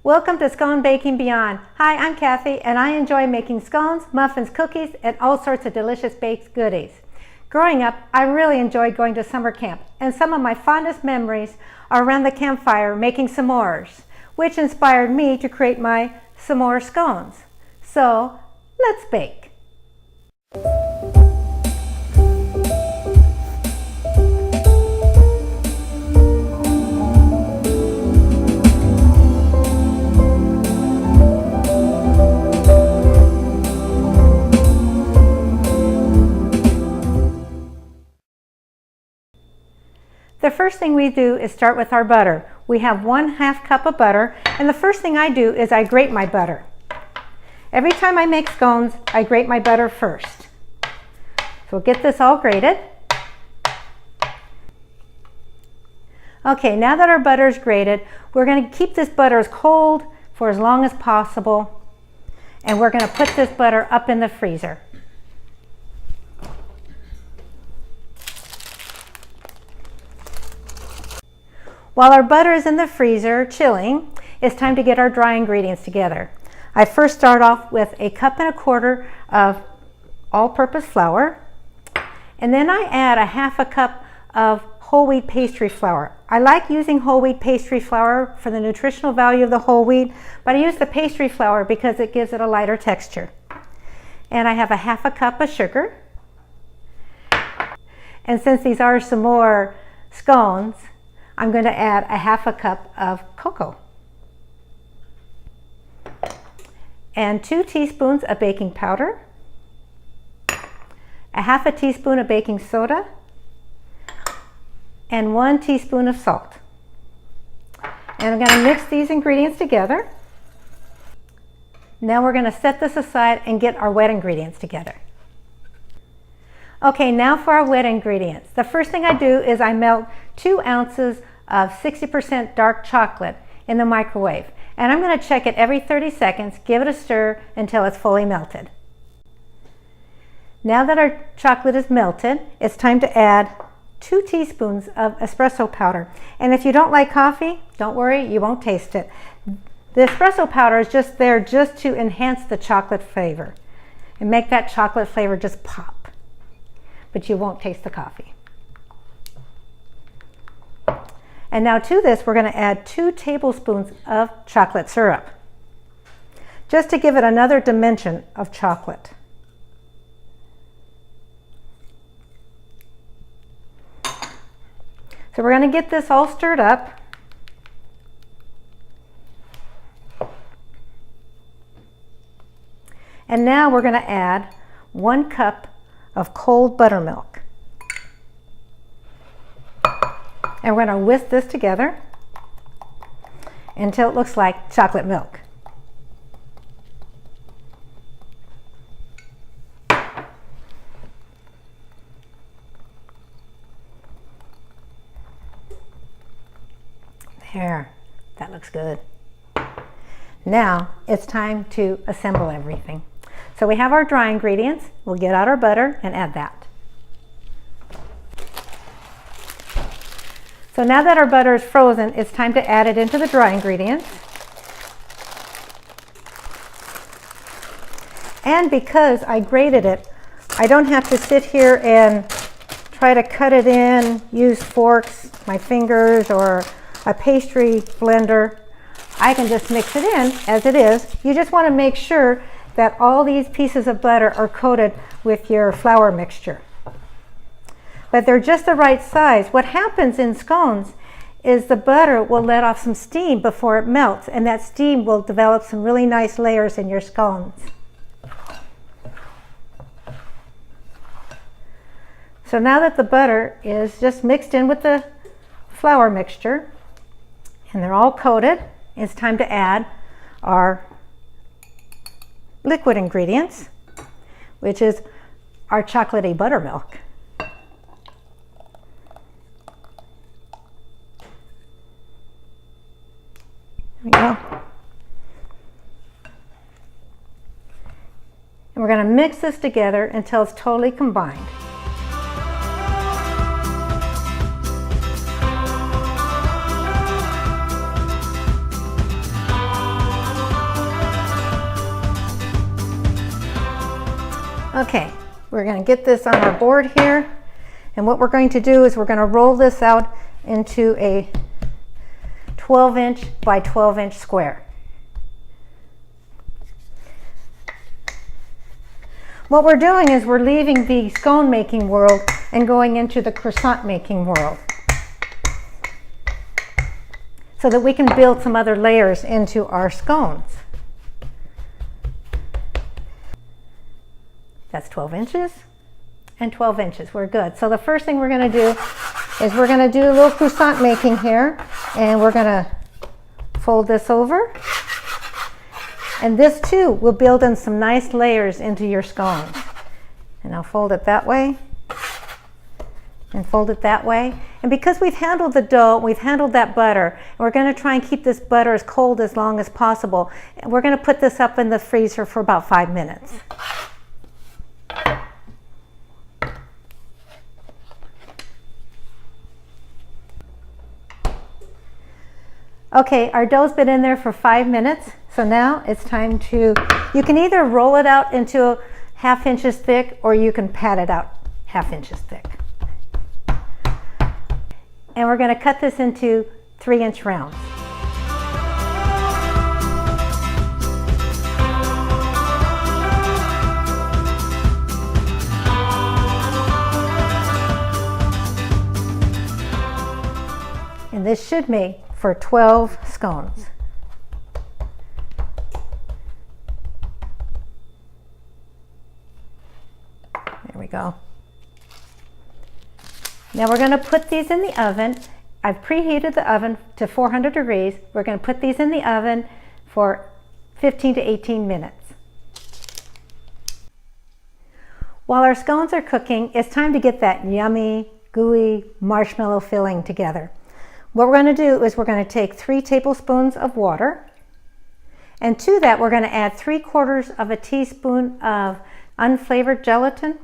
Welcome to Scone Baking Beyond. Hi, I'm Kathy, and I enjoy making scones, muffins, cookies, and all sorts of delicious baked goodies. Growing up, I really enjoyed going to summer camp, and some of my fondest memories are around the campfire making s'mores, which inspired me to create my S'more Scones. So, let's bake. The first thing we do is start with our butter. We have 1/2 cup of butter, and the first thing I do is I grate my butter. Every time I make scones, I grate my butter first. So we'll get this all grated. Okay, now that our butter is grated, we're going to keep this butter as cold for as long as possible, and we're going to put this butter up in the freezer. While our butter is in the freezer chilling, it's time to get our dry ingredients together. I first start off with 1 1/4 cups of all-purpose flour, and then I add 1/2 cup of whole wheat pastry flour. I like using whole wheat pastry flour for the nutritional value of the whole wheat, but I use the pastry flour because it gives it a lighter texture. And I have 1/2 cup of sugar. And since these are S'more scones, I'm going to add 1/2 cup of cocoa and 2 teaspoons of baking powder, 1/2 teaspoon of baking soda, and 1 teaspoon of salt. And I'm going to mix these ingredients together. Now we're going to set this aside and get our wet ingredients together. Okay, now for our wet ingredients. The first thing I do is I melt 2 ounces of 60% dark chocolate in the microwave. And I'm going to check it every 30 seconds, give it a stir until it's fully melted. Now that our chocolate is melted, it's time to add 2 teaspoons of espresso powder. And if you don't like coffee, don't worry, you won't taste it. The espresso powder is just there just to enhance the chocolate flavor and make that chocolate flavor just pop. But you won't taste the coffee. And now to this, we're going to add 2 tablespoons of chocolate syrup, just to give it another dimension of chocolate. So we're going to get this all stirred up. And now we're going to add 1 cup of cold buttermilk. And we're going to whisk this together until it looks like chocolate milk. There, that looks good. Now it's time to assemble everything. So we have our dry ingredients. We'll get out our butter and add that. So now that our butter is frozen, it's time to add it into the dry ingredients. And because I grated it, I don't have to sit here and try to cut it in, use forks, my fingers, or a pastry blender. I can just mix it in as it is. You just want to make sure that all these pieces of butter are coated with your flour mixture. But they're just the right size. What happens in scones is the butter will let off some steam before it melts, and that steam will develop some really nice layers in your scones. So now that the butter is just mixed in with the flour mixture, and they're all coated, it's time to add our liquid ingredients, which is our chocolatey buttermilk. There we go. And we're going to mix this together until it's totally combined. Okay, we're going to get this on our board here. And what we're going to do is we're going to roll this out into a 12-inch by 12-inch square. What we're doing is we're leaving the scone making world and going into the croissant making world, so that we can build some other layers into our scones. That's 12 inches and 12 inches. We're good. So the first thing we're going to do is we're going to do a little croissant making here, and we're going to fold this over. And this too will build in some nice layers into your scones. And I'll fold it that way and fold it that way. And because we've handled the dough, we've handled that butter, and we're going to try and keep this butter as cold as long as possible. And we're going to put this up in the freezer for about 5 minutes. Okay, our dough's been in there for 5 minutes, so now it's time to, you can either roll it out into 1/2 inches thick, or you can pat it out 1/2 inches thick. And we're going to cut this into 3-inch rounds. And this should make for 12 scones. There we go. Now we're going to put these in the oven. I've preheated the oven to 400 degrees. We're going to put these in the oven for 15 to 18 minutes. While our scones are cooking, it's time to get that yummy, gooey marshmallow filling together. What we're going to do is we're going to take 3 tablespoons of water, and to that we're going to add 3/4 of a teaspoon of unflavored gelatin,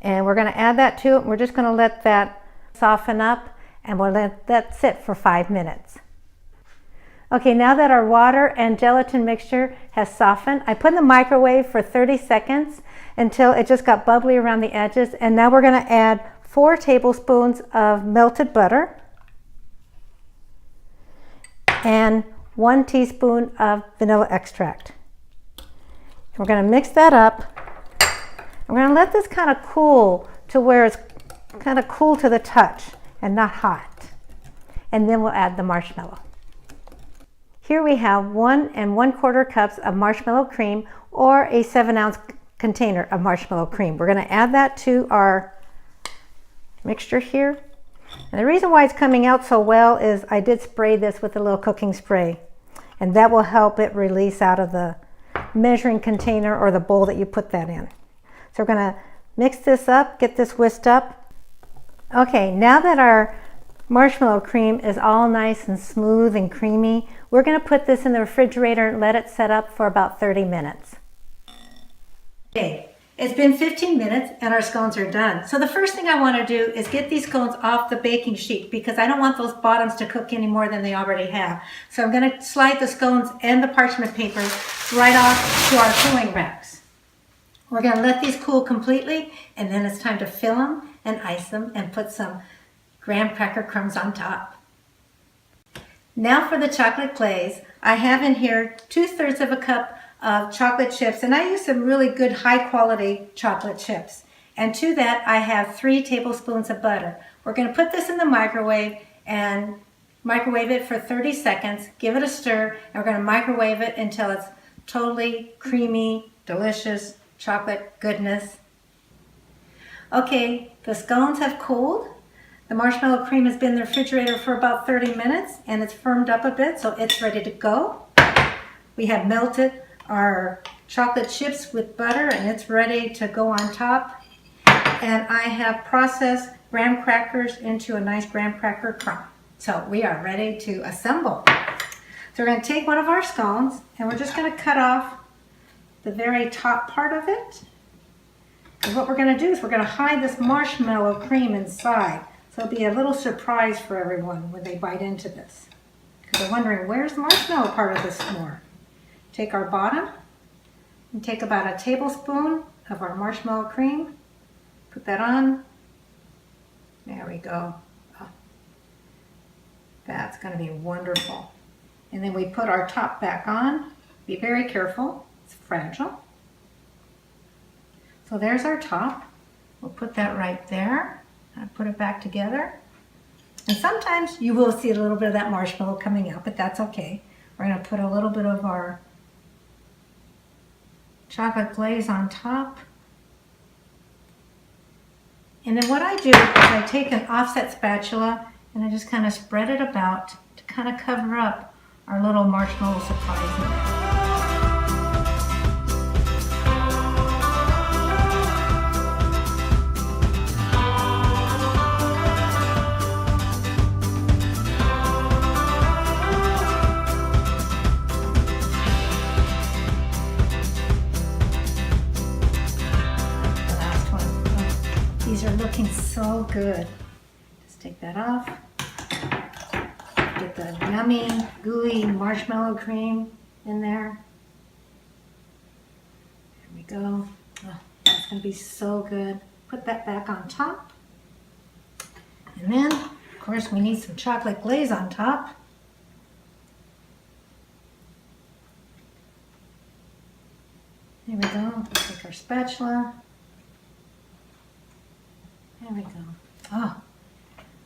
and we're going to add that to it. We're just going to let that soften up, and we'll let that sit for 5 minutes. Okay, now that our water and gelatin mixture has softened, I put in the microwave for 30 seconds until it just got bubbly around the edges, and now we're going to add 4 tablespoons of melted butter and 1 teaspoon of vanilla extract. We're going to mix that up. We're going to let this kind of cool to where it's kind of cool to the touch and not hot. And then we'll add the marshmallow. Here we have 1 1/4 cups of marshmallow cream, or a 7-ounce container of marshmallow cream. We're going to add that to our mixture here. And the reason why it's coming out so well is I did spray this with a little cooking spray, and that will help it release out of the measuring container or the bowl that you put that in. So we're going to mix this up, get this whisked up. Okay, now that our marshmallow cream is all nice and smooth and creamy, we're going to put this in the refrigerator and let it set up for about 30 minutes. Okay. It's been 15 minutes and our scones are done. So the first thing I want to do is get these scones off the baking sheet, because I don't want those bottoms to cook any more than they already have. So I'm going to slide the scones and the parchment paper right off to our cooling racks. We're going to let these cool completely, and then it's time to fill them and ice them and put some graham cracker crumbs on top. Now for the chocolate glaze. I have in here 2/3 of a cup of chocolate chips, and I use some really good high quality chocolate chips. And to that I have 3 tablespoons of butter. We're going to put this in the microwave and microwave it for 30 seconds, give it a stir, and we're going to microwave it until it's totally creamy, delicious chocolate goodness. Okay, the scones have cooled. The marshmallow cream has been in the refrigerator for about 30 minutes and it's firmed up a bit, so it's ready to go. We have melted our chocolate chips with butter and it's ready to go on top. And I have processed graham crackers into a nice graham cracker crumb. So we are ready to assemble. So we're going to take one of our scones and we're just going to cut off the very top part of it. And what we're going to do is we're going to hide this marshmallow cream inside. So it'll be a little surprise for everyone when they bite into this, because they're wondering, where's the marshmallow part of this s'more? Take our bottom and take about a tablespoon of our marshmallow cream. Put that on. There we go. Oh, that's going to be wonderful. And then we put our top back on. Be very careful. It's fragile. So there's our top. We'll put that right there. I put it back together. And sometimes you will see a little bit of that marshmallow coming out, but that's okay. We're going to put a little bit of our chocolate glaze on top. And then what I do is I take an offset spatula and I just kind of spread it about to kind of cover up our little marshmallow surprise in there. These are looking so good. Just take that off. Get the yummy, gooey marshmallow cream in there. There we go. Oh, that's going to be so good. Put that back on top. And then, of course, we need some chocolate glaze on top. There we go. Take our spatula. There we go. Oh,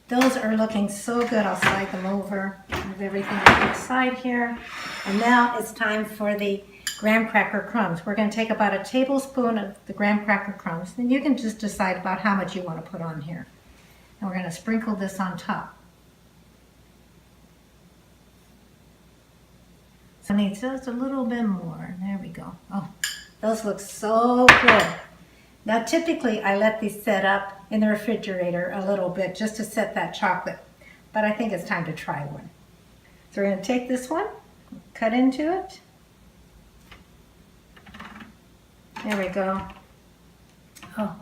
those are looking so good. I'll slide them over. Move everything to the side here. And now it's time for the graham cracker crumbs. We're going to take about a tablespoon of the graham cracker crumbs. And you can just decide about how much you want to put on here. And we're going to sprinkle this on top. So it needs just a little bit more. There we go. Oh, those look so good. Now typically I let these set up in the refrigerator a little bit just to set that chocolate, but I think it's time to try one. So we're going to take this one, cut into it. There we go. Oh,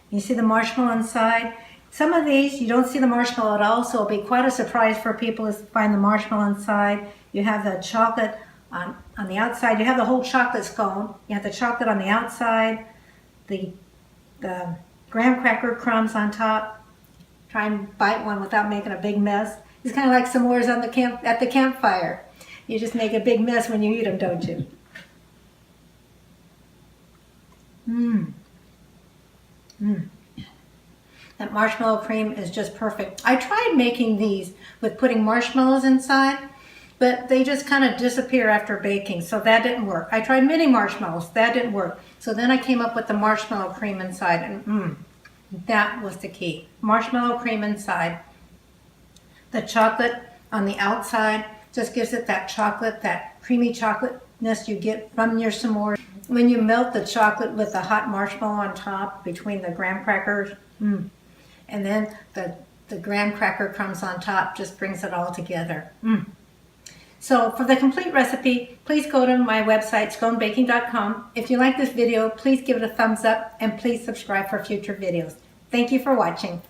you see the marshmallow inside? Some of these you don't see the marshmallow at all, so it'll be quite a surprise for people to find the marshmallow inside. You have the chocolate on the outside. You have the whole chocolate scone. You have the chocolate on the outside. The graham cracker crumbs on top. Try and bite one without making a big mess. It's kind of like s'mores on at the campfire. You just make a big mess when you eat them, don't you? That marshmallow cream is just perfect. I tried making these with putting marshmallows inside, but they just kind of disappear after baking, so that didn't work. I tried mini marshmallows, that didn't work. So then I came up with the marshmallow cream inside, and that was the key. Marshmallow cream inside. The chocolate on the outside just gives it that chocolate, that creamy chocolateness you get from your s'mores. When you melt the chocolate with the hot marshmallow on top between the graham crackers, and then the graham cracker crumbs on top just brings it all together. So for the complete recipe, please go to my website, sconebaking.com. If you like this video, please give it a thumbs up and please subscribe for future videos. Thank you for watching.